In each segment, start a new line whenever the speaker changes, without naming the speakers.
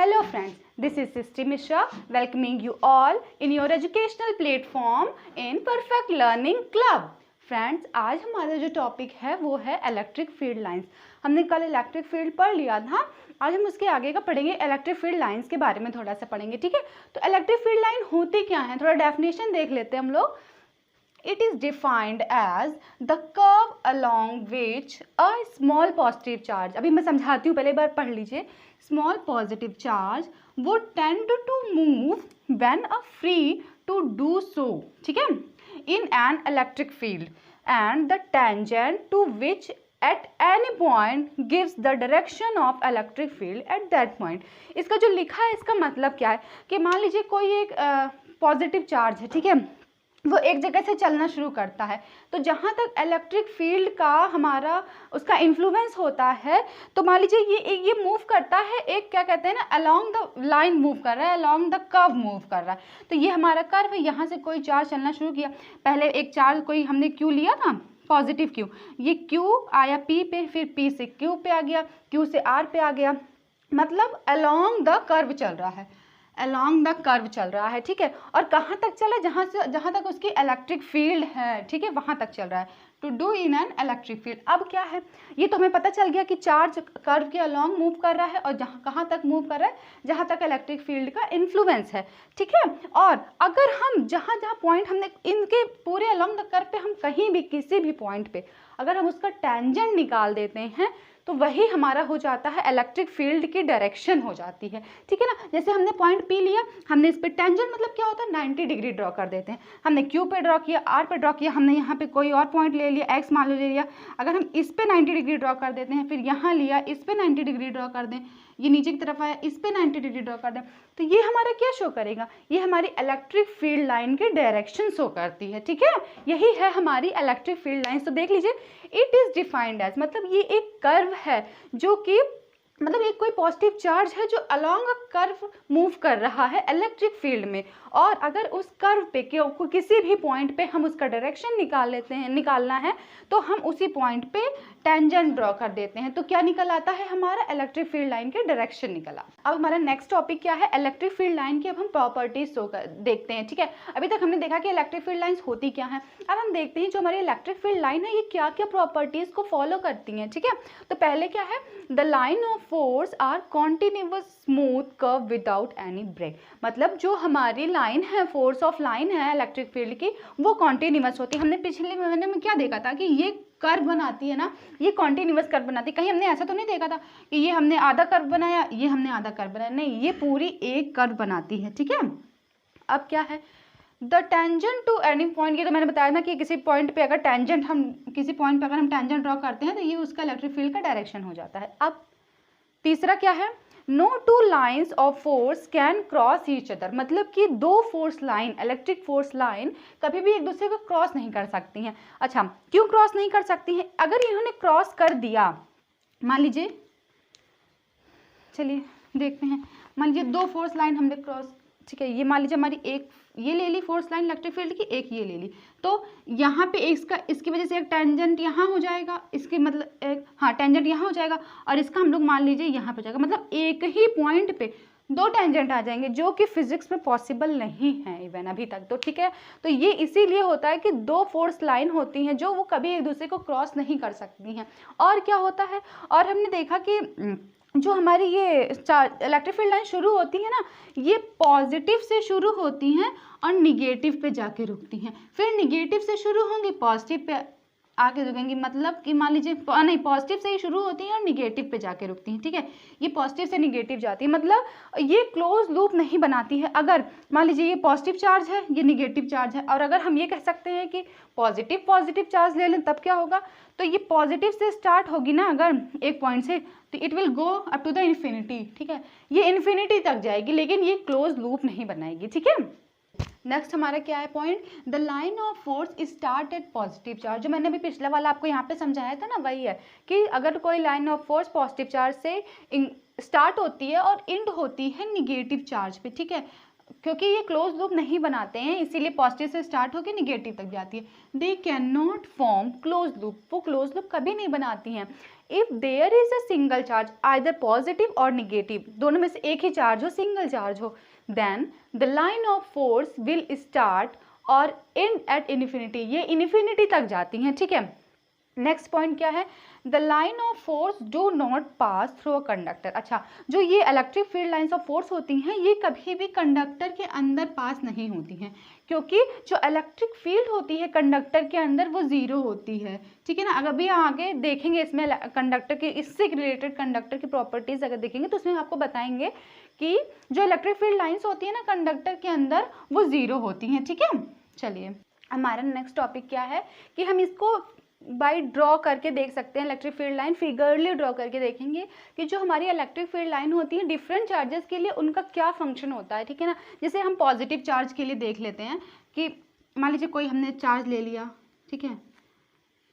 Hello friends, this is Sisti Mishra welcoming you all in your educational platform in Perfect Learning Club. Friends, आज हमारा जो topic है वो है electric field lines. हमने कल इलेक्ट्रिक फील्ड पढ़ लिया था, आज हम उसके आगे का पढ़ेंगे, इलेक्ट्रिक फील्ड लाइंस के बारे में थोड़ा सा पढ़ेंगे। ठीक है, तो इलेक्ट्रिक फील्ड लाइन होती क्या है, थोड़ा डेफिनेशन देख लेते हैं हम लोग। It is defined as the curve along which a small positive charge, अभी मैं समझाती हूँ, पहले बार पढ़ लीजिए। Small positive charge would tend to move when a free to do so, ठीक है, in an electric field, and the tangent to which at any point gives the direction of electric field at that point। इसका जो लिखा है इसका मतलब क्या है कि मान लीजिए कोई एक पॉजिटिव चार्ज है, ठीक है, वो एक जगह से चलना शुरू करता है, तो जहाँ तक इलेक्ट्रिक फील्ड का हमारा उसका इन्फ्लुएंस होता है, तो मान लीजिए ये मूव करता है, एक क्या कहते हैं ना, अलोंग द लाइन मूव कर रहा है, अलोंग द कर्व मूव कर रहा है। तो ये हमारा कर्व है, यहाँ से कोई चार्ज चलना शुरू किया, पहले एक चार्ज कोई हमने क्यू लिया था, पॉजिटिव क्यू, ये क्यू आया पी पे, फिर पी से क्यू पे आ गया, क्यू से आर पे आ गया, मतलब अलोंग द कर्व चल रहा है, अलोंग द कर्व चल रहा है। ठीक है, और कहाँ तक चला, जहाँ तक उसकी इलेक्ट्रिक फील्ड है, ठीक है, वहाँ तक चल रहा है, to do in an electric field. अब क्या है, ये तो हमें पता चल गया कि चार्ज कर्व के अलोंग मूव कर रहा है और कहाँ तक मूव कर रहा है, जहाँ तक इलेक्ट्रिक फील्ड का इन्फ्लुएंस है। ठीक है, और अगर हम जहाँ पॉइंट हमने इनके पूरे अलोंग द कर्व पे, हम कहीं भी किसी भी पॉइंट पे अगर हम उसका टेंजेंट निकाल देते हैं तो वही हमारा हो जाता है इलेक्ट्रिक फील्ड की डायरेक्शन हो जाती है। ठीक है ना, जैसे हमने पॉइंट पी लिया, हमने इस पे टेंजेंट मतलब क्या होता है, 90 डिग्री ड्रॉ कर देते हैं। हमने क्यू पे ड्रॉ किया, आर पे ड्रॉ किया, हमने यहाँ पे कोई और पॉइंट ले लिया, एक्स मान लो ले लिया, अगर हम इस पे 90 डिग्री ड्रॉ कर देते हैं, फिर यहाँ लिया, इस पे 90 डिग्री ड्रॉ कर दें, ये नीचे की तरफ आया, इस पे 90 डिग्री ड्रॉ कर दें, तो ये हमारा क्या शो करेगा, ये हमारी इलेक्ट्रिक फील्ड लाइन की डायरेक्शन शो करती है। ठीक है, यही है हमारी इलेक्ट्रिक फील्ड लाइन। तो देख लीजिए, इट इज डिफाइंड एज, मतलब ये एक कर्व है जो कि मतलब एक कोई पॉजिटिव चार्ज है जो अलोंग अ कर्व मूव कर रहा है इलेक्ट्रिक फील्ड में, और अगर उस कर्व पे किसी भी पॉइंट पे हम उसका डायरेक्शन निकालना है तो हम उसी पॉइंट पे टेंजेंट ड्रॉ कर देते हैं, तो क्या निकल आता है, हमारा इलेक्ट्रिक फील्ड लाइन के डायरेक्शन निकला। अब हमारा नेक्स्ट टॉपिक क्या है, इलेक्ट्रिक फील्ड लाइन की अब हम प्रॉपर्टीज देखते हैं। ठीक है, अभी तक हमने देखा कि इलेक्ट्रिक फील्ड लाइंस होती क्या है, अब हम देखते हैं जो हमारी इलेक्ट्रिक फील्ड लाइन है ये क्या क्या प्रॉपर्टीज को फॉलो करती हैं। ठीक है, तो पहले क्या है, the line of force are continuous smooth curve without any break, मतलब जो हमारी लाइन है, फोर्स ऑफ लाइन है इलेक्ट्रिक फील्ड की, वो कॉन्टिन्यूअस होती है। हमने पिछले महीने में क्या देखा था कि ये कर्व बनाती है ना, ये कॉन्टिन्यूअस कर्व बनाती है, कहीं हमने ऐसा तो नहीं देखा था कि ये हमने आधा कर्व बनाया, ये हमने आधा कर्व बनाया, नहीं, ये पूरी एक कर्व बनाती है। ठीक है, अब क्या है, the tangent to any point, ये तो मैंने बताया ना कि किसी पॉइंट पे अगर किसी पॉइंट पे अगर हम टेंजेंट ड्रॉ करते हैं तो ये उसका इलेक्ट्रिक फील्ड का डायरेक्शन हो जाता है। अब तीसरा क्या है, no two lines of force can cross each other, मतलब कि दो force line, electric force line कभी भी एक दूसरे को क्रॉस नहीं कर सकती हैं। अच्छा, क्यों क्रॉस नहीं कर सकती हैं, अगर इन्होंने क्रॉस कर दिया, मान लीजिए, चलिए देखते हैं, मान लीजिए दो फोर्स लाइन हमने क्रॉस, ठीक है, ये मान लीजिए हमारी एक ये ले ली फोर्स लाइन इलेक्ट्रिक फील्ड की, एक ये ले ली, तो यहाँ पे इसकी वजह से एक टेंजेंट यहाँ हो जाएगा, इसके मतलब एक, हाँ, टेंजेंट यहाँ हो जाएगा, और इसका हम लोग मान लीजिए यहाँ पे जाएगा, मतलब एक ही पॉइंट पे दो टेंजेंट आ जाएंगे, जो कि फिजिक्स में पॉसिबल नहीं है इवन अभी तक। तो ठीक है, तो ये इसीलिए होता है कि दो फोर्स लाइन होती हैं जो वो कभी एक दूसरे को क्रॉस नहीं कर सकती हैं। और क्या होता है, और हमने देखा कि जो हमारी ये इलेक्ट्रिक फील्ड लाइन शुरू होती है ना, ये पॉजिटिव से शुरू होती हैं और निगेटिव पे जाके रुकती हैं, फिर निगेटिव से शुरू होंगी, पॉजिटिव पे आगे रुकेंगी, मतलब कि मान लीजिए नहीं, पॉजिटिव से ही शुरू होती हैं और निगेटिव पे जाके रुकती हैं। ठीक है, ये पॉजिटिव से निगेटिव जाती है, मतलब ये क्लोज लूप नहीं बनाती है। अगर मान लीजिए ये पॉजिटिव चार्ज है, ये निगेटिव चार्ज है, और अगर हम ये कह सकते हैं कि पॉजिटिव चार्ज ले लें, तब क्या होगा, तो ये पॉजिटिव से स्टार्ट होगी ना अगर एक पॉइंट से, तो it will go up to the infinity. ठीक है, ये इन्फिनिटी तक जाएगी, लेकिन ये क्लोज लूप नहीं बनाएगी। ठीक है, नेक्स्ट हमारा क्या है point, the line of force start at positive charge, जो मैंने अभी पिछला वाला आपको यहाँ पे समझाया था ना, वही है कि अगर कोई line of force positive charge से स्टार्ट होती है और एंड होती है निगेटिव चार्ज पे, ठीक है, क्योंकि ये क्लोज लूप नहीं बनाते हैं, इसीलिए पॉजिटिव से स्टार्ट होकर निगेटिव तक जाती है। They can not form close loop, वो क्लोज लूप कभी नहीं बनाती हैं। If there is a single charge either positive और निगेटिव, दोनों में से एक ही चार्ज हो, सिंगल चार्ज हो, then the line of force will start और एंड एट इन्फिनिटी, ये इन्फिनिटी तक जाती हैं, ठीक है। नेक्स्ट पॉइंट क्या है, the line of force do not pass through a conductor. अच्छा, जो ये electric field lines of force होती हैं ये कभी भी कंडक्टर के अंदर पास नहीं होती हैं, क्योंकि जो इलेक्ट्रिक फील्ड होती है कंडक्टर के अंदर वो ज़ीरो होती है, ठीक है ना। अगर भी आगे देखेंगे इसमें कंडक्टर के, इससे रिलेटेड कंडक्टर की प्रॉपर्टीज़ अगर देखेंगे तो उसमें आपको बताएंगे कि जो इलेक्ट्रिक फील्ड लाइन्स होती है ना कंडक्टर के अंदर वो ज़ीरो होती हैं, ठीक है। चलिए हमारा नेक्स्ट टॉपिक क्या है कि हम इसको बाई ड्रॉ करके देख सकते हैं। इलेक्ट्रिक फील्ड लाइन फिगरली ड्रॉ करके देखेंगे कि जो हमारी इलेक्ट्रिक फील्ड लाइन होती है डिफरेंट चार्जेस के लिए उनका क्या फंक्शन होता है, ठीक है ना। जैसे हम पॉजिटिव चार्ज के लिए देख लेते हैं कि मान लीजिए कोई हमने चार्ज ले लिया, ठीक है,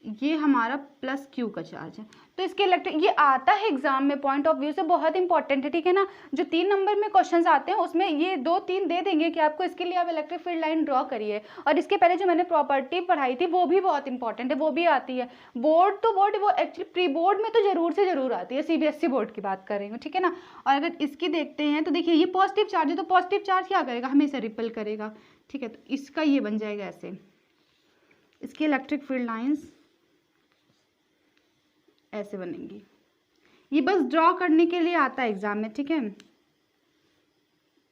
ये हमारा प्लस क्यू का चार्ज है, तो इसके इलेक्ट्रिक, ये आता है एग्जाम में पॉइंट ऑफ व्यू से बहुत इंपॉर्टेंट है, ठीक है ना। जो 3 नंबर में क्वेश्चंस आते हैं उसमें ये 2-3 दे देंगे कि आपको इसके लिए आप इलेक्ट्रिक फील्ड लाइन ड्रॉ करिए। और इसके पहले जो मैंने प्रॉपर्टी पढ़ाई थी वो भी बहुत इंपॉर्टेंट है, वो भी आती है। बोर्ड तो बोर्ड, वो एक्चुअली प्री बोर्ड में तो जरूर से जरूर आती है, CBSE बोर्ड की बात कर रही हूँ, ठीक है ना। और अगर इसकी देखते हैं तो देखिए ये पॉजिटिव चार्ज है, तो पॉजिटिव चार्ज क्या करेगा, हमेशा रिपेल करेगा, ठीक है। तो इसका ये बन जाएगा ऐसे, इसकी इलेक्ट्रिक फील्ड लाइन्स ऐसे बनेंगी। ये बस ड्रॉ करने के लिए आता है एग्जाम में, ठीक है।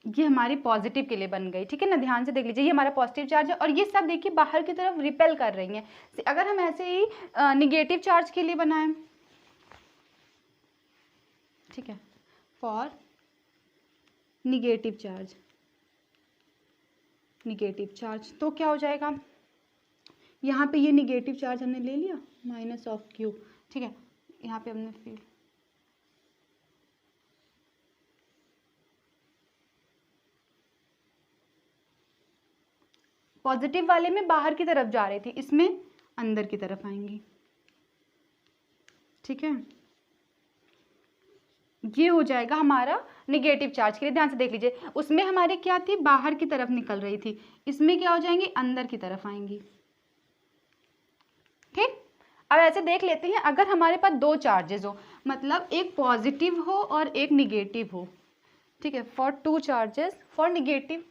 ये हमारी पॉजिटिव के लिए बन गई, ठीक है ना, ध्यान से देख लीजिए। ये हमारा पॉजिटिव चार्ज है और ये सब देखिए बाहर की तरफ रिपेल कर रही हैं। अगर हम ऐसे ही निगेटिव चार्ज के लिए बनाएं, ठीक है, फॉर निगेटिव चार्ज तो क्या हो जाएगा, यहाँ पे ये निगेटिव चार्ज हमने ले लिया माइनस ऑफ क्यू, ठीक है, यहाँ पे हमने फील्ड पॉजिटिव वाले में बाहर की तरफ जा रही थी, इसमें अंदर की तरफ आएंगी, ठीक है। ये हो जाएगा हमारा निगेटिव चार्ज के लिए, ध्यान से देख लीजिए। उसमें हमारे क्या थी, बाहर की तरफ निकल रही थी, इसमें क्या हो जाएंगी, अंदर की तरफ आएंगी, ठीक। अब ऐसे देख लेते हैं, अगर हमारे पास 2 चार्जेस हो, मतलब एक पॉजिटिव हो और एक निगेटिव हो, ठीक है, for 2 charges, for negative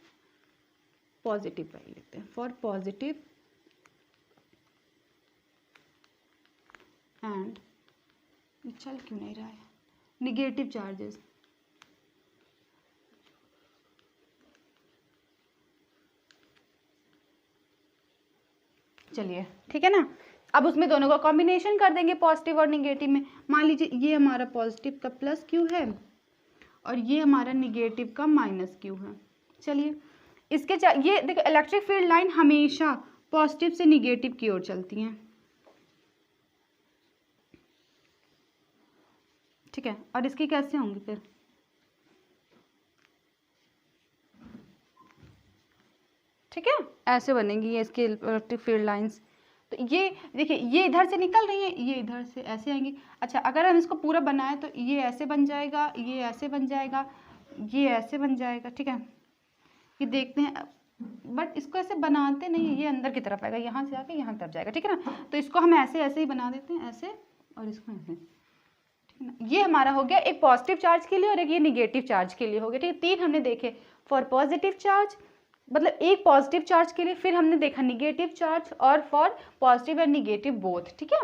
positive कर लेते हैं, फॉर पॉजिटिव एंड, चल क्यों नहीं रहा है, निगेटिव चार्जेस, चलिए ठीक है ना। अब उसमें दोनों का कॉम्बिनेशन कर देंगे, पॉजिटिव और निगेटिव में। मान लीजिए ये हमारा पॉजिटिव का प्लस क्यू है और ये हमारा निगेटिव का माइनस क्यू है। चलिए इसके ये देखो, इलेक्ट्रिक फील्ड लाइन हमेशा पॉजिटिव से निगेटिव की ओर चलती हैं, ठीक है। और इसकी कैसे होंगी फिर, ठीक है, ऐसे बनेंगी ये इसकी इलेक्ट्रिक फील्ड लाइंस। तो ये देखिए, ये इधर से निकल रही है, ये इधर से ऐसे आएंगी। अच्छा, अगर हम इसको पूरा बनाएं तो ये ऐसे बन जाएगा, ये ऐसे बन जाएगा, ये ऐसे बन जाएगा, ठीक है। ये देखते हैं, बट इसको ऐसे बनाते नहीं, ये अंदर की तरफ आएगा, यहाँ से आके यहाँ तरफ जाएगा, ठीक है ना। तो इसको हम ऐसे ऐसे ही बना देते हैं, ऐसे, और इसको ऐसे, ठीक है ना। ये हमारा हो गया एक पॉजिटिव चार्ज के लिए और एक ये निगेटिव चार्ज के लिए हो गया, ठीक है। 3 हमने देखे, फॉर पॉजिटिव चार्ज मतलब एक पॉजिटिव चार्ज के लिए, फिर हमने देखा निगेटिव चार्ज, और for positive and negative both, ठीक है।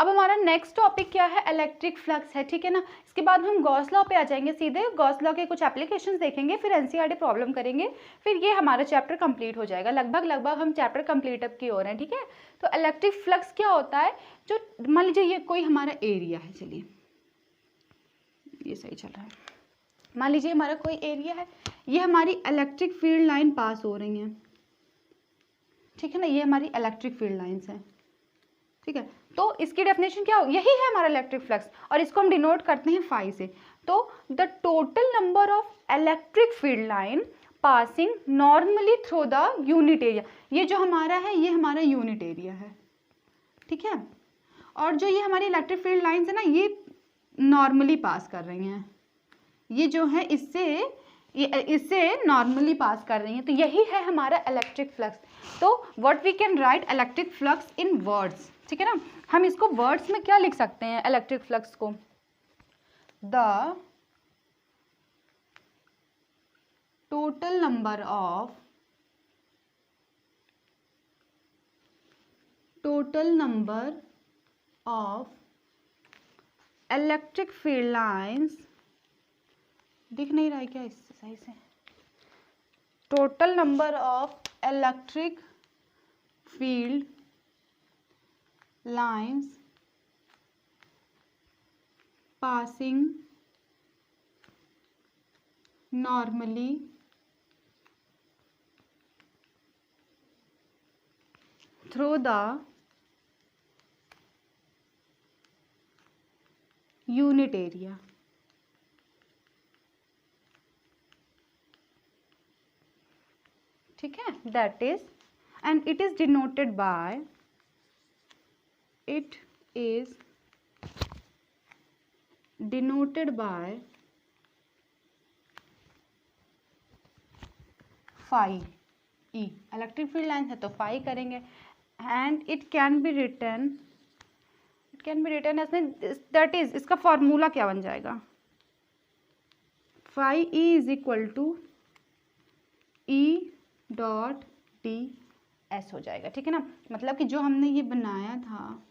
अब हमारा नेक्स्ट टॉपिक क्या है, इलेक्ट्रिक फ्लक्स है, ठीक है ना। इसके बाद हम गॉस लॉ पे आ जाएंगे सीधे, गॉस लॉ के कुछ एप्लीकेशंस देखेंगे, फिर एनसीईआरटी प्रॉब्लम करेंगे, फिर ये हमारा चैप्टर कंप्लीट हो जाएगा। लगभग हम चैप्टर कंप्लीट अप की ओर हैं, ठीक है। तो इलेक्ट्रिक फ्लक्स क्या होता है, जो मान लीजिए ये कोई हमारा एरिया है, चलिए ये सही चल रहा है, मान लीजिए हमारा कोई एरिया है, ये हमारी इलेक्ट्रिक फील्ड लाइन पास हो रही हैं, ठीक है ना, ये हमारी इलेक्ट्रिक फील्ड लाइंस हैं, ठीक है। तो इसकी डेफिनेशन क्या हो, यही है हमारा इलेक्ट्रिक फ्लक्स, और इसको हम डिनोट करते हैं फाई से। तो the total number of electric field line passing normally through the unit area, ये जो हमारा है ये हमारा यूनिट एरिया है, ठीक है। और जो ये हमारी इलेक्ट्रिक फील्ड लाइंस है ना, ये नॉर्मली पास कर रही हैं, ये जो है इससे इससे नॉर्मली पास कर रही हैं, तो यही है हमारा इलेक्ट्रिक फ्लक्स। तो what we can write electric flux in words, ठीक है ना। हम इसको वर्ड्स में क्या लिख सकते हैं इलेक्ट्रिक फ्लक्स को? The total number of electric field lines, दिख नहीं रहा है क्या इससे सही से? Total number of electric field lines passing normally through the unit area। ठीक है, that is, and it is denoted by phi E। Electric field line है तो फाई करेंगे, and it can be written that is, इसका formula क्या बन जाएगा? Phi E is equal to E dot D S हो जाएगा, ठीक है ना। मतलब कि जो हमने ये बनाया था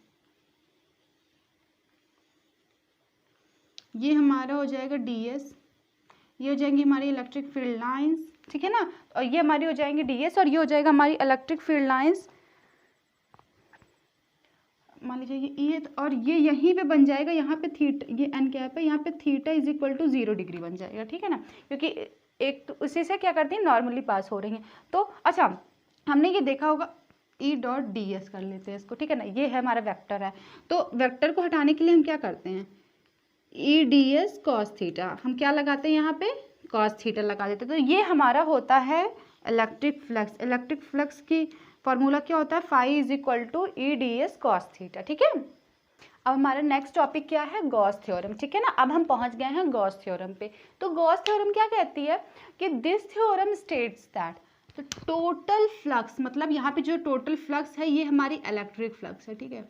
ये हमारा हो जाएगा डी एस, ये हो जाएंगी हमारी इलेक्ट्रिक फील्ड लाइंस, ठीक है ना, और ये हमारी हो जाएंगी डी एस, और ये हो जाएगा हमारी इलेक्ट्रिक फील्ड लाइंस, मान लीजिए ये ई है, और ये यहीं पे बन जाएगा, यहाँ पे थीटा, ये एन कैप है, यहाँ पे theta is equal to 0 degree बन जाएगा, ठीक है ना, क्योंकि एक तो उसी से क्या करती है नॉर्मली पास हो रही हैं। तो अच्छा, हमने ये देखा होगा, ई डॉट डी एस कर लेते हैं इसको, ठीक है ना, ये है हमारा वेक्टर है। तो वेक्टर को हटाने के लिए हम क्या करते हैं? ई डी एस कॉस थीटा, हम क्या लगाते हैं यहाँ पे? कॉस थीटा लगा देते हैं। तो ये हमारा होता है इलेक्ट्रिक फ्लक्स। इलेक्ट्रिक फ्लक्स की फॉर्मूला क्या होता है? Phi is equal to E D S cos theta, ठीक है। अब हमारा नेक्स्ट टॉपिक क्या है? गॉस थ्योरम, ठीक है ना। अब हम पहुंच गए हैं गॉस थ्योरम पे। तो गॉस थ्योरम क्या कहती है कि this theorem states that the total flux, मतलब यहाँ पे जो टोटल फ्लक्स है ये हमारी इलेक्ट्रिक फ्लक्स है, ठीक है।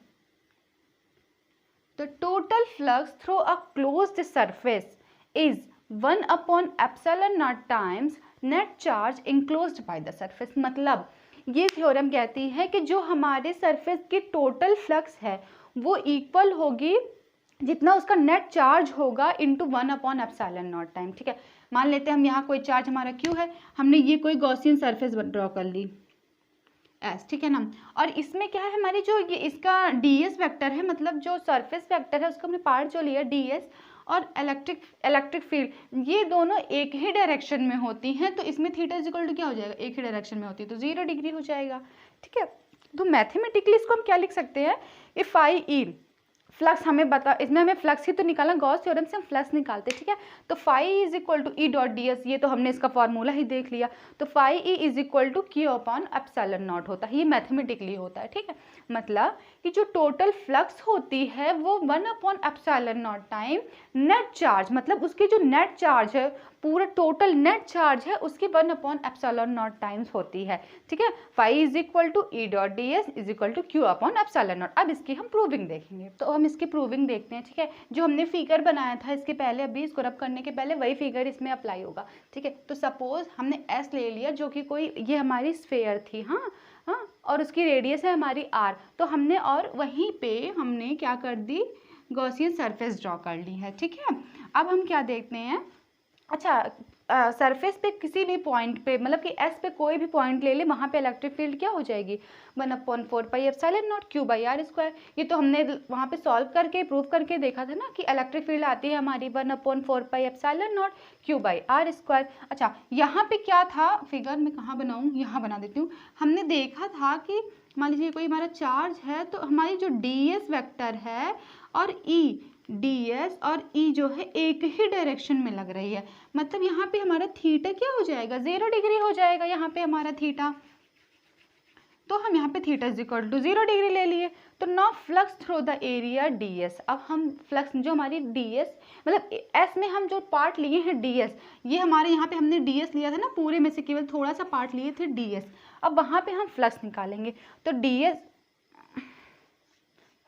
The total flux through a closed surface is 1/ε0 times net charge enclosed by the surface. मतलब ये थ्योरम कहती है कि जो हमारे सरफेस की टोटल फ्लक्स है वो इक्वल होगी जितना उसका नेट चार्ज होगा इंटू 1/ε0 टाइम, ठीक है। मान लेते हैं हम यहाँ कोई चार्ज हमारा क्यू है, हमने ये कोई गॉसियन सरफेस ड्रॉ कर ली एस, ठीक है ना। और इसमें क्या है हमारी जो ये इसका डी एस वैक्टर है, मतलब जो सरफेस वैक्टर है उसका हमने पार्ट जो लिया डी एस, और इलेक्ट्रिक फील्ड ये दोनों एक ही डायरेक्शन में होती हैं, तो इसमें थीटा इज इक्वल टू क्या हो जाएगा? एक ही डायरेक्शन में होती है तो 0 डिग्री हो जाएगा, ठीक है। तो मैथमेटिकली इसको हम क्या लिख सकते हैं? इफ आई ई फ्लक्स हमें बता, इसमें हमें फ्लक्स ही तो निकालना, गॉस थ्योरम से हम फ्लक्स निकालते हैं, ठीक है। तो phi is equal to E dot D S, ये तो हमने इसका फॉर्मूला ही देख लिया। तो phi E is equal to Q upon epsilon naught होता है, ये मैथमेटिकली होता है, ठीक है। मतलब कि जो टोटल फ्लक्स होती है वो 1/ε0 टाइम नेट चार्ज, मतलब उसकी जो नेट चार्ज है, पूरा टोटल नेट चार्ज है उसकी 1/ε0 टाइम्स होती है, ठीक है। Phi is equal to E dot D S is equal to Q upon epsilon. अब इसकी हम प्रूविंग देखेंगे, तो हम इसकी प्रूविंग देखते हैं, ठीक है। जो हमने फिगर बनाया था इसके पहले, अभी इसको रब करने के पहले वही फिगर इसमें अप्लाई होगा, ठीक है। तो सपोज हमने एस ले लिया जो कि कोई, ये हमारी स्फेयर थी, हाँ, और उसकी रेडियस है हमारी आर, तो हमने और वहीं पे हमने क्या कर दी? गॉसियन सरफेस ड्रॉ कर ली है, ठीक है। अब हम क्या देखते हैं? अच्छा, सरफेस पे किसी भी पॉइंट पे, मतलब कि एस पे कोई भी पॉइंट ले ले, वहाँ पे इलेक्ट्रिक फील्ड क्या हो जाएगी? 1/4πε0 Q/r²। ये तो हमने वहाँ पे सॉल्व करके प्रूव करके देखा था ना कि इलेक्ट्रिक फील्ड आती है हमारी 1/4πε0 Q/r²। अच्छा, यहाँ पे क्या था? फिगर में कहाँ बनाऊँ? यहाँ बना देती हूँ। हमने देखा था कि मान लीजिए कोई हमारा चार्ज है, तो हमारी जो डी एस वैक्टर है और ई डी एस और ई जो है एक ही डायरेक्शन में लग रही है, मतलब यहाँ पे हमारा थीटा क्या हो जाएगा? 0 डिग्री हो जाएगा यहाँ पे हमारा थीटा। तो हम यहाँ पे theta is equal to 0 degree ले लिए। तो now flux through the area ds। अब हम फ्लक्स जो हमारी ds मतलब s में हम जो पार्ट लिए हैं ds, ये हमारे यहाँ पे हमने ds लिया था ना, पूरे में से केवल थोड़ा सा पार्ट लिए थे ds। अब वहाँ पे हम फ्लक्स निकालेंगे तो ds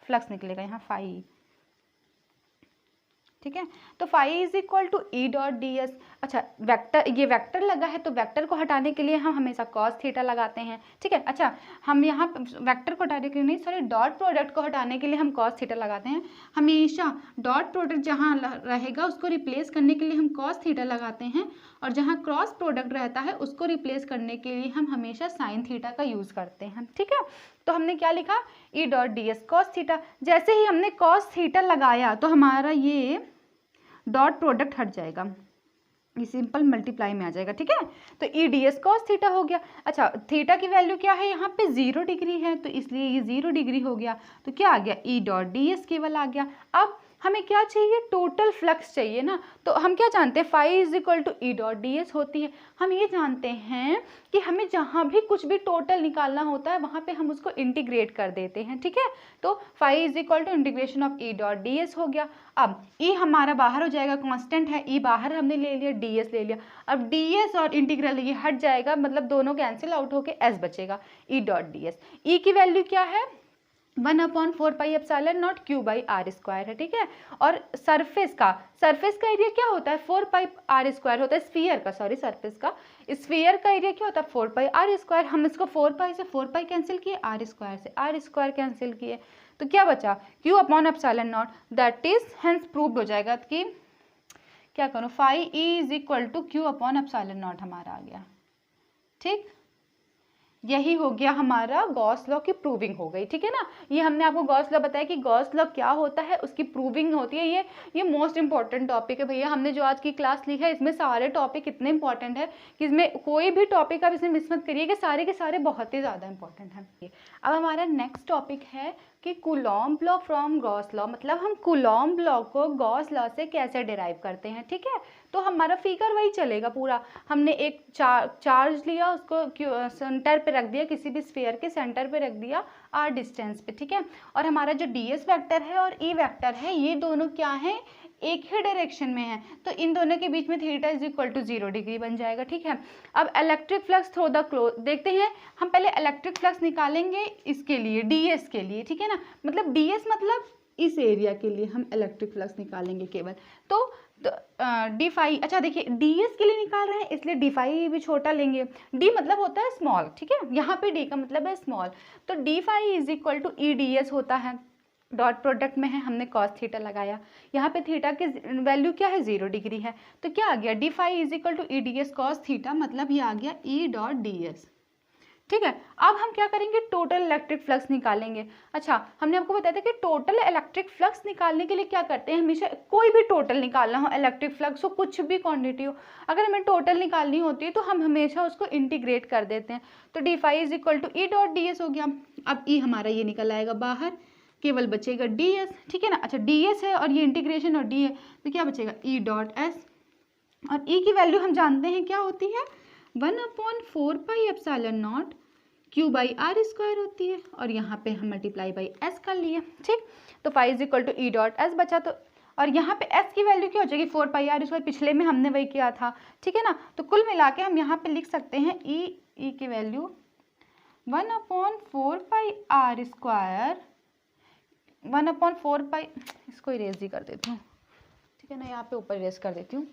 फ्लक्स निकलेगा यहाँ फाई, ठीक है। तो phi is equal to E dot D S. अच्छा वेक्टर, ये वेक्टर लगा है तो वेक्टर को हटाने के लिए हम हमेशा कॉस थीटा लगाते हैं, ठीक है। अच्छा हम यहाँ वेक्टर को हटाने के लिए नहीं, सॉरी डॉट प्रोडक्ट को हटाने के लिए हम कॉस थीटा लगाते हैं। हमेशा डॉट प्रोडक्ट जहाँ रहेगा उसको रिप्लेस करने के लिए हम कॉस थीटा लगाते हैं, और जहाँ क्रॉस प्रोडक्ट रहता है उसको रिप्लेस करने के लिए हम हमेशा साइन थीटा का यूज़ करते हैं, ठीक है। तो हमने क्या लिखा, ई dot D S cos theta. जैसे ही हमने कॉस थीटा लगाया तो हमारा ये डॉट प्रोडक्ट हट जाएगा, ये सिंपल मल्टीप्लाई में आ जाएगा, ठीक है। तो ई डी एस कॉस थीटा हो गया। अच्छा थीटा की वैल्यू क्या है, यहाँ पे 0 डिग्री है तो इसलिए ये 0 डिग्री हो गया। तो क्या आ गया, ई डॉट डी एस केवल आ गया। अब हमें क्या चाहिए, टोटल फ्लक्स चाहिए ना। तो हम क्या जानते हैं, phi is equal to E dot D S होती है। हम ये जानते हैं कि हमें जहाँ भी कुछ भी टोटल निकालना होता है वहाँ पे हम उसको इंटीग्रेट कर देते हैं, ठीक है। तो phi is equal to integration of E dot D S हो गया। अब ई हमारा बाहर हो जाएगा, कांस्टेंट है, ई बाहर हमने ले लिया, डी एस ले लिया। अब डी एस और इंटीग्रल ये हट जाएगा, मतलब दोनों कैंसिल आउट होके एस बचेगा, E dot D S. E की वैल्यू क्या है, 1/4 pi epsilon naught Q by R square है, ठीक है। और सरफेस का एरिया क्या होता है, 4 पाई आर स्क्वायर होता है, स्फीयर का, सॉरी सरफेस का, स्फीयर का एरिया क्या होता है 4 पाई आर स्क्वायर। हम इसको 4 पाई से 4 पाई कैंसिल किए, आर स्क्वायर से आर स्क्वायर कैंसिल किए, तो क्या बचा, Q upon epsilon naught, that is hence proved हो जाएगा कि क्या करूँ, phi is equal to Q upon epsilon naught हमारा आ गया, ठीक। यही हो गया हमारा गॉस लॉ की प्रूविंग हो गई, ठीक है ना। ये हमने आपको गॉस लॉ बताया कि गॉस लॉ क्या होता है, उसकी प्रूविंग होती है। ये मोस्ट इंपॉर्टेंट टॉपिक है भैया, हमने जो आज की क्लास ली है इसमें सारे टॉपिक इतने इंपॉर्टेंट है कि इसमें कोई भी टॉपिक आप इसमें मिस मत करिए, कि सारे के सारे बहुत ही ज़्यादा इंपॉर्टेंट हैं। अब हमारा नेक्स्ट टॉपिक है कि coulomb law from Gauss law, मतलब हम कूलॉम्ब लॉ को गॉस लॉ से कैसे डिराइव करते हैं, ठीक है। तो हमारा फिगर वही चलेगा पूरा। हमने एक चार्ज लिया, उसको सेंटर पे रख दिया, किसी भी स्फीयर के सेंटर पे रख दिया आर डिस्टेंस पे, ठीक है। और हमारा जो डी एस वैक्टर है और ई वैक्टर है, ये दोनों क्या है, एक ही डायरेक्शन में है। तो इन दोनों के बीच में theta is equal to 0 degree बन जाएगा, ठीक है। अब electric flux through the close देखते हैं। हम पहले इलेक्ट्रिक फ्लक्स निकालेंगे इसके लिए, डीएस के लिए, ठीक है ना। मतलब डीएस मतलब इस एरिया के लिए हम इलेक्ट्रिक फ्लक्स निकालेंगे केवल। तो डी फाई, अच्छा देखिए डीएस के लिए निकाल रहे हैं इसलिए डी फाई भी छोटा लेंगे। डी मतलब होता है स्मॉल, ठीक है, यहाँ पे डी का मतलब है स्मॉल। तो D phi is equal to E D S होता है। डॉट प्रोडक्ट में है, हमने कॉस थीटा लगाया, यहाँ पे थीटा की वैल्यू क्या है 0 डिग्री है। तो क्या आ गया, D phi is equal to E D S cos theta, मतलब ये आ गया ई डॉट डी एस, ठीक है। अब हम क्या करेंगे, टोटल इलेक्ट्रिक फ्लक्स निकालेंगे। अच्छा हमने आपको बताया था कि टोटल इलेक्ट्रिक फ्लक्स निकालने के लिए क्या करते हैं, हमेशा कोई भी टोटल निकालना हो, इलेक्ट्रिक फ्लक्स हो, कुछ भी क्वांटिटी हो, अगर हमें टोटल निकालनी होती है तो हम हमेशा उसको इंटीग्रेट कर देते हैं। तो D phi is equal to E dot D S हो गया। अब ई हमारा ये निकल आएगा बाहर, केवल बचेगा डी एस, ठीक है ना। अच्छा डी एस है और ये इंटीग्रेशन और डी है, तो क्या बचेगा ई डॉट एस। और ई की वैल्यू हम जानते हैं क्या होती है, 1/4 pi epsilon naught Q by R square होती है, और यहाँ पे हम मल्टीप्लाई बाई एस कर लिए, ठीक। तो phi is equal to E dot S बचा। तो और यहाँ पे एस की वैल्यू क्या हो जाएगी, 4 पाई आर स्क्वायर, पिछले में हमने वही किया था, ठीक है ना। तो कुल मिला के हम यहाँ पे लिख सकते हैं ई की वैल्यू 1/4 पाई आर स्क्वायर, 1/4 पाई, इसको इरेज ही कर देती हूँ, ठीक है ना, यहाँ पे ऊपर इरेज कर देती हूँ।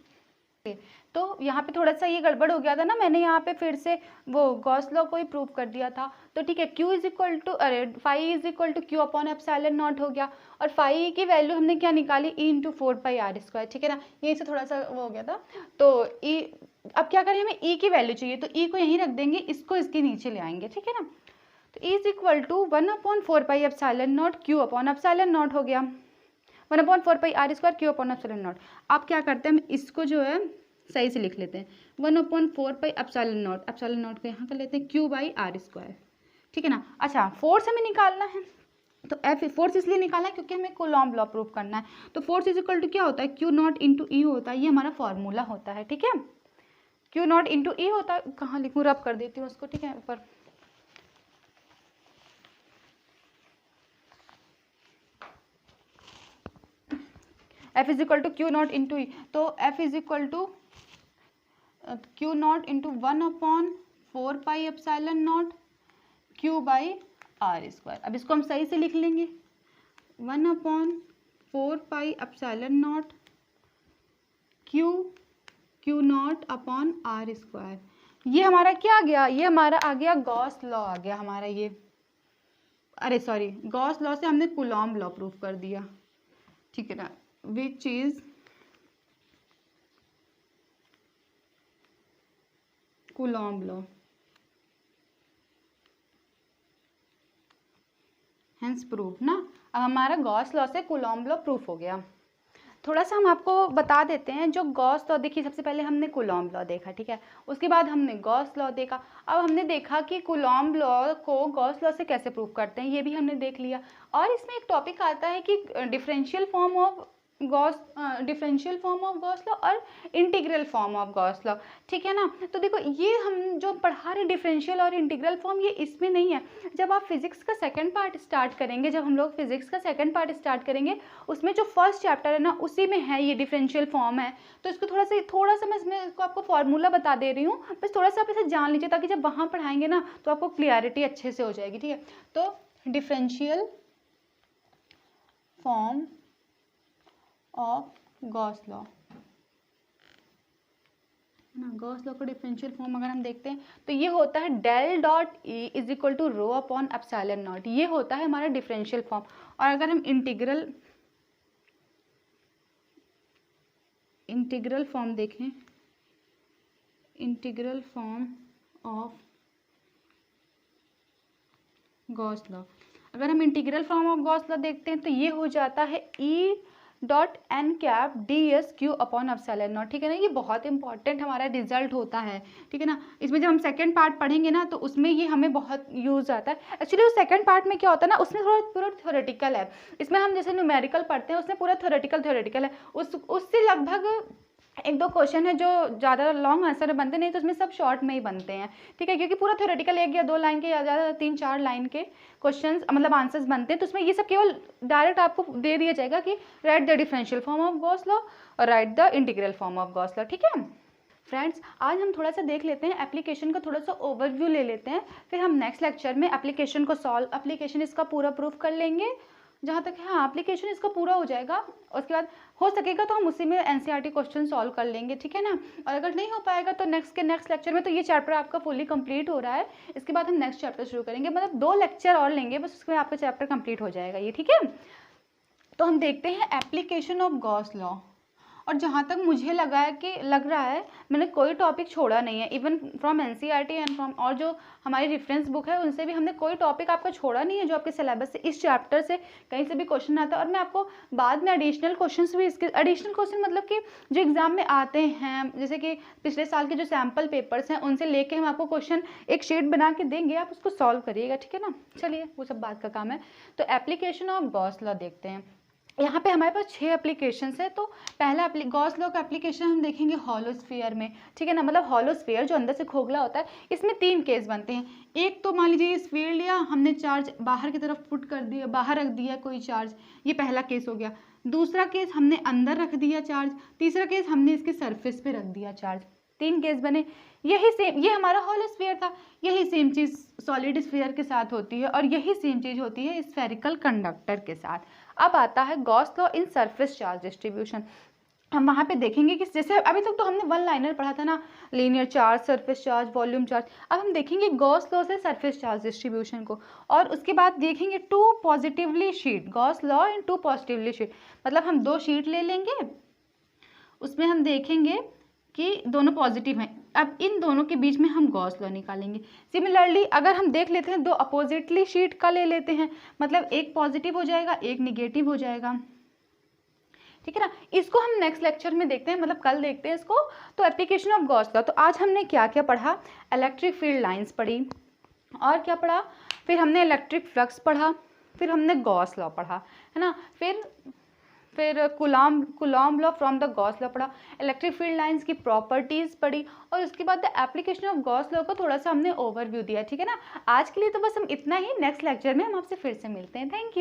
तो यहाँ पे थोड़ा सा ये गड़बड़ हो गया था ना, मैंने यहाँ पे फिर से वो गॉस लॉ को ही प्रूव कर दिया था। तो ठीक है, Q इज इक्वल टू, अरे phi is equal to Q upon epsilon naught हो गया। और फाई की वैल्यू हमने क्या निकाली, E into 4 pi R square, ठीक है ना। यहीं से थोड़ा सा वो हो गया था। तो ई, अब क्या करें, हमें ई की वैल्यू चाहिए, तो ई को यहीं रख देंगे, इसको इसके नीचे ले आएंगे, ठीक है ना। तो E is equal to 1/4 pi epsilon naught Q upon epsilon naught हो गया, 1/4 pi R square Q upon epsilon naught. अब क्या करते हैं, हम इसको जो है सही से लिख लेते हैं, 1/4 पाई एप्सिलॉन नॉट को यहाँ कर लेते हैं क्यू बाई आर स्क्वायर, ठीक है ना। अच्छा फोर्स हमें निकालना है, तो एफ फोर्स इसलिए निकालना है क्योंकि हमें कूलॉम्ब लॉ प्रूव करना है। तो फोर्स इज इक्वल टू क्या होता है, क्यू नॉट इंटू ई होता है, ये हमारा फॉर्मूला होता है, ठीक है। क्यू नॉट इंटू ई होता है, कहाँ लिखूँ, रब कर देती हूँ उसको, ठीक है ऊपर। F is equal to Q naught into E, तो F is equal to Q naught into 1/4πε0 Q/r²। अब इसको हम सही से लिख लेंगे 1/4πε0 Q0/r²। ये हमारा क्या आ गया, ये हमारा आ गया गॉस लॉ आ गया हमारा ये, अरे सॉरी, गॉस लॉ से हमने कूलॉम्ब लॉ प्रूफ कर दिया, ठीक है ना, which is coulomb law, hence proof ना। अब हमारा गॉस लॉ से कूलॉम्ब लॉ प्रूफ हो गया। थोड़ा सा हम आपको बता देते हैं, जो गॉस लॉ देखिए, सबसे पहले हमने कूलॉम्ब लॉ देखा, ठीक है, उसके बाद हमने गॉस लॉ देखा, अब हमने देखा कि कूलॉम्ब लॉ को गॉस लॉ से कैसे प्रूव करते हैं, ये भी हमने देख लिया। और इसमें एक टॉपिक आता है कि differential form of Gauss law और integral form of Gauss law, ठीक है ना। तो देखो ये हम जो पढ़ा रहे डिफरेंशियल और इंटीग्रल फॉर्म, ये इसमें नहीं है। जब आप फिजिक्स का सेकंड पार्ट स्टार्ट करेंगे, जब हम लोग फिजिक्स का सेकंड पार्ट स्टार्ट करेंगे, उसमें जो फर्स्ट चैप्टर है ना, उसी में है ये डिफरेंशियल फॉर्म है। तो इसको थोड़ा सा मैं इसमें इसको आपको फॉर्मूला बता दे रही हूँ, बस थोड़ा सा आप इसे जान लीजिए, ताकि जब वहाँ पढ़ाएंगे ना तो आपको क्लियरिटी अच्छे से हो जाएगी, ठीक है। तो differential form of Gauss law, ना, गॉस लॉ का डिफरेंशियल फॉर्म अगर हम देखते हैं तो ये होता है del dot E is equal to rho upon epsilon naught, ये होता है हमारा डिफरेंशियल फॉर्म। और अगर हम इंटीग्रल फॉर्म देखें, integral form of Gauss law, अगर हम integral form of Gauss law देखते हैं तो ये हो जाता है E dot N cap D S Q upon epsilon not, ठीक है ना। ये बहुत इंपॉर्टेंट हमारा रिजल्ट होता है, ठीक है ना। इसमें जब हम सेकंड पार्ट पढ़ेंगे ना तो उसमें ये हमें बहुत यूज आता है। एक्चुअली उस सेकंड पार्ट में क्या होता है ना, उसमें पूरा थ्योरेटिकल है। इसमें हम जैसे न्यूमेरिकल पढ़ते हैं, उसमें पूरा थ्योरेटिकल है। उससे लगभग 1-2 क्वेश्चन है जो ज़्यादा लॉन्ग आंसर बनते नहीं, तो उसमें सब शॉर्ट में ही बनते हैं, ठीक है, क्योंकि पूरा थ्योरेटिकल 1 या 2 लाइन के या ज़्यादा 3-4 लाइन के क्वेश्चंस मतलब आंसर्स बनते हैं। तो उसमें ये सब केवल डायरेक्ट आपको दे दिया जाएगा कि write the differential form of Gauss law और write the integral form of Gauss law, ठीक है। फ्रेंड्स, आज हम थोड़ा सा देख लेते हैं एप्लीकेशन का, थोड़ा सा ओवरव्यू ले लेते हैं, फिर हम नेक्स्ट लेक्चर में एप्लीकेशन को एप्लीकेशन इसका पूरा प्रूफ कर लेंगे। जहाँ तक हाँ एप्लीकेशन इसका पूरा हो जाएगा, उसके बाद हो सकेगा तो हम उसी में एनसीईआरटी क्वेश्चन सॉल्व कर लेंगे, ठीक है ना। और अगर नहीं हो पाएगा तो नेक्स्ट लेक्चर में, तो ये चैप्टर आपका फुली कंप्लीट हो रहा है, इसके बाद हम नेक्स्ट चैप्टर शुरू करेंगे, मतलब 2 लेक्चर और लेंगे बस, उसके बाद आपका चैप्टर कंप्लीट हो जाएगा ये, ठीक है। तो हम देखते हैं एप्लीकेशन ऑफ गॉस लॉ। और जहाँ तक मुझे लग रहा है मैंने कोई टॉपिक छोड़ा नहीं है, even from NCERT and from और जो हमारी रेफरेंस बुक है उनसे भी हमने कोई टॉपिक आपका छोड़ा नहीं है जो आपके सिलेबस से, इस चैप्टर से कहीं से भी क्वेश्चन आता है। और मैं आपको बाद में एडिशनल क्वेश्चन भी, इसके एडिशनल क्वेश्चन मतलब कि जो एग्जाम में आते हैं, जैसे कि पिछले साल के जो सैम्पल पेपर्स हैं उनसे लेके हम आपको क्वेश्चन एक शीट बना के देंगे, आप उसको सॉल्व करिएगा, ठीक है ना। चलिए वो सब बात का काम है। तो एप्लीकेशन ऑफ गॉस लॉ देखते हैं। यहाँ पे हमारे पास 6 एप्लीकेशंस है। तो पहला गॉस लॉ का एप्लीकेशन हम देखेंगे हॉलोस्फीयर में, ठीक है ना, मतलब हॉलोस्फीयर जो अंदर से खोखला होता है, इसमें 3 केस बनते हैं। एक तो मान लीजिए स्फीयर लिया हमने, चार्ज बाहर की तरफ पुट कर दिया, बाहर रख दिया कोई चार्ज, ये पहला केस हो गया। दूसरा केस हमने अंदर रख दिया चार्ज, तीसरा केस हमने इसके सरफेस पे रख दिया चार्ज। 3 केस बने। यही सेम, ये हमारा हॉलोस्फीयर था, यही सेम चीज़ सॉलिड स्फीयर के साथ होती है और यही सेम चीज़ होती है स्फेरिकल कंडक्टर के साथ। अब आता है Gauss law in surface charge distribution. हम वहाँ पे देखेंगे कि जैसे अभी तक तो हमने 1 लाइनर पढ़ा था ना, linear charge, surface charge, volume charge. अब हम देखेंगे गॉस लॉ से सरफेस चार्ज डिस्ट्रीब्यूशन को, और उसके बाद देखेंगे 2 positively sheet, Gauss law in 2 positively sheet, मतलब हम 2 शीट ले लेंगे, उसमें हम देखेंगे कि दोनों पॉजिटिव हैं। अब इन दोनों के बीच में हम गॉस लॉ निकालेंगे। सिमिलरली अगर हम देख लेते हैं 2 अपोजिटली शीट का ले लेते हैं, मतलब एक पॉजिटिव हो जाएगा, एक निगेटिव हो जाएगा, ठीक है ना। इसको हम नेक्स्ट लेक्चर में देखते हैं, मतलब कल देखते हैं इसको। तो एप्लीकेशन ऑफ गॉस लॉ, तो आज हमने क्या क्या पढ़ा, इलेक्ट्रिक फील्ड लाइंस पढ़ी, और क्या पढ़ा, फिर हमने इलेक्ट्रिक फ्लक्स पढ़ा, फिर हमने गॉस लॉ पढ़ा, है ना, फिर coulomb law from the Gauss law पढ़ा, इलेक्ट्रिक फील्ड लाइंस की प्रॉपर्टीज़ पढ़ी, और उसके बाद the application of Gauss law को थोड़ा सा हमने ओवरव्यू दिया, ठीक है ना। आज के लिए तो बस हम इतना ही, नेक्स्ट लेक्चर में हम आपसे फिर से मिलते हैं। Thank you.